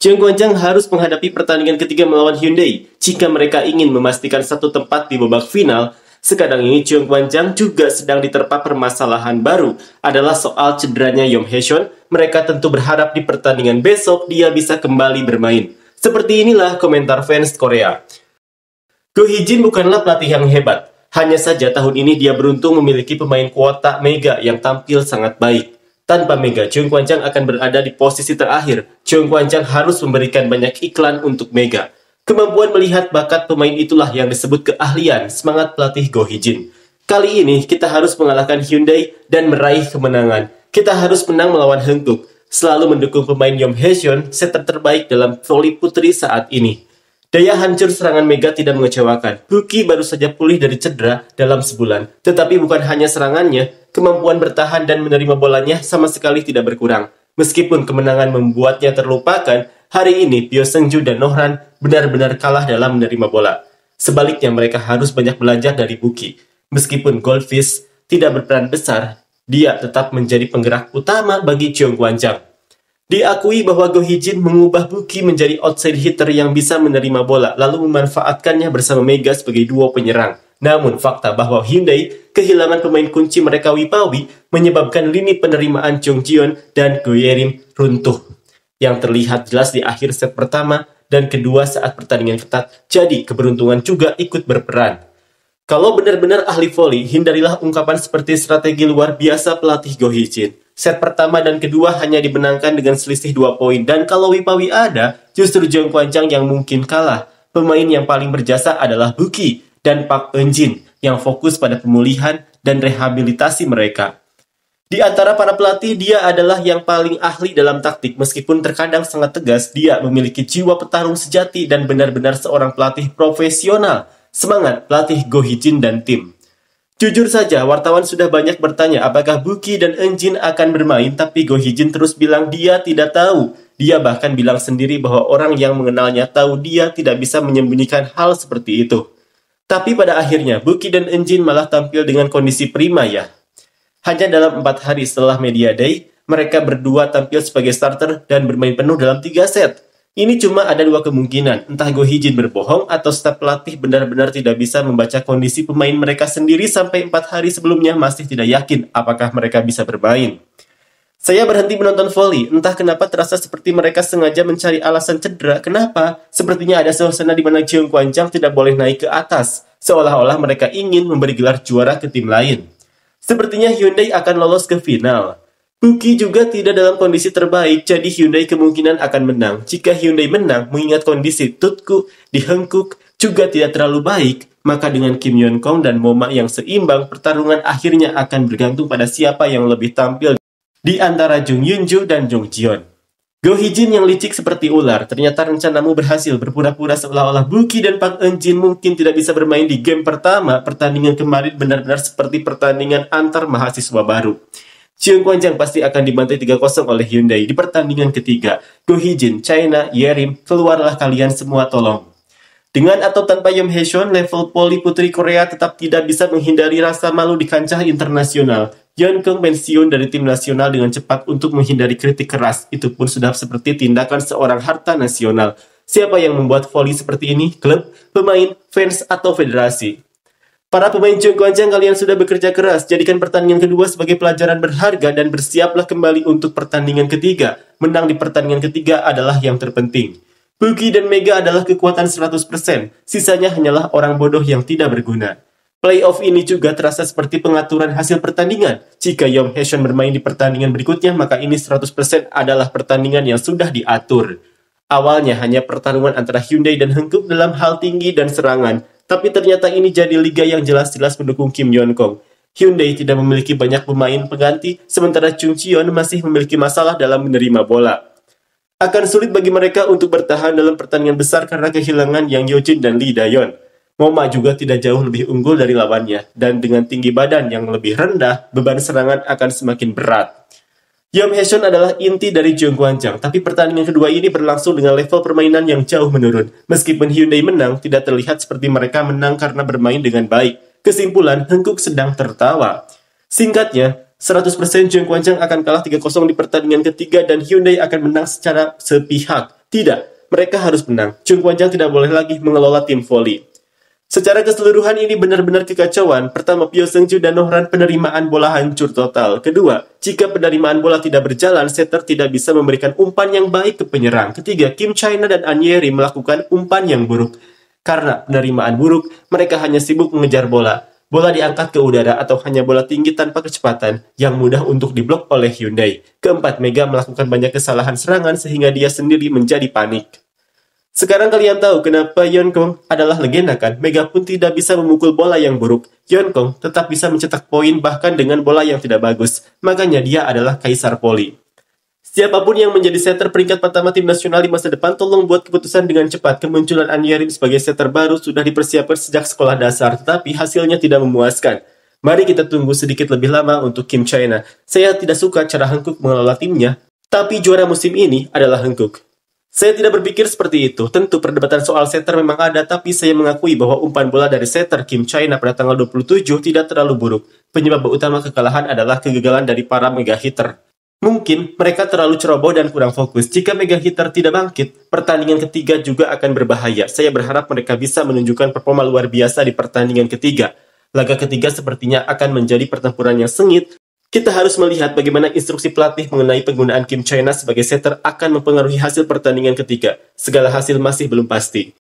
Cheung Guanchang harus menghadapi pertandingan ketiga melawan Hyundai jika mereka ingin memastikan satu tempat di babak final. Sekarang ini Cheung Guanchang juga sedang diterpa permasalahan baru, adalah soal cederanya Yong Hae-seon. Mereka tentu berharap di pertandingan besok dia bisa kembali bermain. Seperti inilah komentar fans Korea. Go Hee-jin bukanlah pelatih yang hebat, hanya saja tahun ini dia beruntung memiliki pemain kuota Mega yang tampil sangat baik. Tanpa Mega, Cheung Guanchang akan berada di posisi terakhir. Cheung Guanchang harus memberikan banyak iklan untuk Mega. Kemampuan melihat bakat pemain itulah yang disebut keahlian semangat pelatih Go Hee-jin. Kali ini kita harus mengalahkan Hyundai dan meraih kemenangan. Kita harus menang melawan Hankook. Selalu mendukung pemain Yong Hae-seon, setter terbaik dalam voli putri saat ini. Daya hancur serangan Mega tidak mengecewakan. Buki baru saja pulih dari cedera dalam sebulan. Tetapi bukan hanya serangannya, kemampuan bertahan dan menerima bolanya sama sekali tidak berkurang. Meskipun kemenangan membuatnya terlupakan, hari ini Pyo Seung-ju dan Nohran benar-benar kalah dalam menerima bola. Sebaliknya mereka harus banyak belajar dari Buki. Meskipun Goldfish tidak berperan besar, dia tetap menjadi penggerak utama bagi Cheung Guanchang. Diakui bahwa Go Hee-jin mengubah Buki menjadi outside hitter yang bisa menerima bola, lalu memanfaatkannya bersama Mega sebagai duo penyerang. Namun fakta bahwa Hyundai kehilangan pemain kunci mereka Wipawi menyebabkan lini penerimaan Jung Ji-yeon dan Go Ye-rim runtuh. Yang terlihat jelas di akhir set pertama dan kedua saat pertandingan ketat, jadi keberuntungan juga ikut berperan. Kalau benar-benar ahli voli, hindarilah ungkapan seperti strategi luar biasa pelatih Go Hee-jin. Set pertama dan kedua hanya dimenangkan dengan selisih 2 poin. Dan kalau Wipawi ada, justru Cheung Guanchang yang mungkin kalah. Pemain yang paling berjasa adalah Buki dan Park Eun-jin yang fokus pada pemulihan dan rehabilitasi mereka. Di antara para pelatih, dia adalah yang paling ahli dalam taktik. Meskipun terkadang sangat tegas, dia memiliki jiwa petarung sejati dan benar-benar seorang pelatih profesional. Semangat pelatih Go Hee-jin dan tim. Jujur saja, wartawan sudah banyak bertanya apakah Buki dan Eun-jin akan bermain, tapi Go Hee-jin terus bilang dia tidak tahu. Dia bahkan bilang sendiri bahwa orang yang mengenalnya tahu dia tidak bisa menyembunyikan hal seperti itu. Tapi pada akhirnya, Buki dan Eun-jin malah tampil dengan kondisi prima ya. Hanya dalam 4 hari setelah Media Day, mereka berdua tampil sebagai starter dan bermain penuh dalam 3 set. Ini cuma ada 2 kemungkinan, entah Go Hee-jin berbohong atau staf pelatih benar-benar tidak bisa membaca kondisi pemain mereka sendiri sampai 4 hari sebelumnya masih tidak yakin apakah mereka bisa bermain. Saya berhenti menonton voli, entah kenapa terasa seperti mereka sengaja mencari alasan cedera. Kenapa? Sepertinya ada suasana di mana Cheung Guanchang tidak boleh naik ke atas, seolah-olah mereka ingin memberi gelar juara ke tim lain. Sepertinya Hyundai akan lolos ke final. Buki juga tidak dalam kondisi terbaik, jadi Hyundai kemungkinan akan menang. Jika Hyundai menang, mengingat kondisi Tutku di Hankook juga tidak terlalu baik, maka dengan Kim Yeon-kong dan Moma yang seimbang, pertarungan akhirnya akan bergantung pada siapa yang lebih tampil di antara Jung Yun-ju dan Jung Ji-yeon. Go Hee-jin yang licik seperti ular, ternyata rencanamu berhasil. Berpura-pura seolah-olah Buki dan Park Eun-jin mungkin tidak bisa bermain di game pertama. Pertandingan kemarin benar-benar seperti pertandingan antar mahasiswa baru. Cheung Guanchang pasti akan dibantai 3-0 oleh Hyundai di pertandingan ketiga. Go Hee-jin, China, Ye-rim, keluarlah kalian semua tolong. Dengan atau tanpa Yong Hae-seon, level poli putri Korea tetap tidak bisa menghindari rasa malu di kancah internasional. Yeon-keung pensiun dari tim nasional dengan cepat untuk menghindari kritik keras. Itu pun sudah seperti tindakan seorang harta nasional. Siapa yang membuat voli seperti ini? Klub, pemain, fans, atau federasi? Para pemain Cheung Guanchang, kalian sudah bekerja keras. Jadikan pertandingan kedua sebagai pelajaran berharga dan bersiaplah kembali untuk pertandingan ketiga. Menang di pertandingan ketiga adalah yang terpenting. Buki dan Mega adalah kekuatan 100%. Sisanya hanyalah orang bodoh yang tidak berguna. Playoff ini juga terasa seperti pengaturan hasil pertandingan. Jika Yong Hae-seon bermain di pertandingan berikutnya, maka ini 100% adalah pertandingan yang sudah diatur. Awalnya hanya pertarungan antara Hyundai dan Hankook dalam hal tinggi dan serangan. Tapi ternyata ini jadi liga yang jelas-jelas mendukung Kim Yeon-kong. Hyundai tidak memiliki banyak pemain pengganti, sementara Jung Ji-yeon masih memiliki masalah dalam menerima bola. Akan sulit bagi mereka untuk bertahan dalam pertandingan besar karena kehilangan Yang Yeojin dan Lee Da-yeon. Moma juga tidak jauh lebih unggul dari lawannya, dan dengan tinggi badan yang lebih rendah, beban serangan akan semakin berat. Yong Hae-seon adalah inti dari Cheung Guanchang, tapi pertandingan kedua ini berlangsung dengan level permainan yang jauh menurun. Meskipun Hyundai menang, tidak terlihat seperti mereka menang karena bermain dengan baik. Kesimpulan, Hankook sedang tertawa. Singkatnya, 100% Cheung Guanchang akan kalah 3-0 di pertandingan ketiga dan Hyundai akan menang secara sepihak. Tidak, mereka harus menang. Chung Kwan-chang tidak boleh lagi mengelola tim voli. Secara keseluruhan ini benar-benar kekacauan. Pertama, Pyo Seung-ju dan Nohran penerimaan bola hancur total. Kedua, jika penerimaan bola tidak berjalan, setter tidak bisa memberikan umpan yang baik ke penyerang. Ketiga, Kim China dan An Yeri melakukan umpan yang buruk. Karena penerimaan buruk, mereka hanya sibuk mengejar bola. Bola diangkat ke udara atau hanya bola tinggi tanpa kecepatan yang mudah untuk diblok oleh Hyundai. Keempat, Mega melakukan banyak kesalahan serangan sehingga dia sendiri menjadi panik. Sekarang kalian tahu kenapa Yeonkong adalah legenda kan? Mega pun tidak bisa memukul bola yang buruk. Yeonkong tetap bisa mencetak poin bahkan dengan bola yang tidak bagus. Makanya dia adalah kaisar voli. Siapapun yang menjadi setter peringkat pertama tim nasional di masa depan, tolong buat keputusan dengan cepat. Kemunculan An Yerim sebagai setter baru sudah dipersiapkan sejak sekolah dasar, tetapi hasilnya tidak memuaskan. Mari kita tunggu sedikit lebih lama untuk Kim China. Saya tidak suka cara Hankook mengelola timnya, tapi juara musim ini adalah Hankook. Saya tidak berpikir seperti itu. Tentu perdebatan soal setter memang ada, tapi saya mengakui bahwa umpan bola dari setter Kim China pada tanggal 27 tidak terlalu buruk. Penyebab utama kekalahan adalah kegagalan dari para mega hitter. Mungkin mereka terlalu ceroboh dan kurang fokus. Jika mega hitter tidak bangkit, pertandingan ketiga juga akan berbahaya. Saya berharap mereka bisa menunjukkan performa luar biasa di pertandingan ketiga. Laga ketiga sepertinya akan menjadi pertempuran yang sengit. Kita harus melihat bagaimana instruksi pelatih mengenai penggunaan Kim China sebagai setter akan mempengaruhi hasil pertandingan ketiga. Segala hasil masih belum pasti.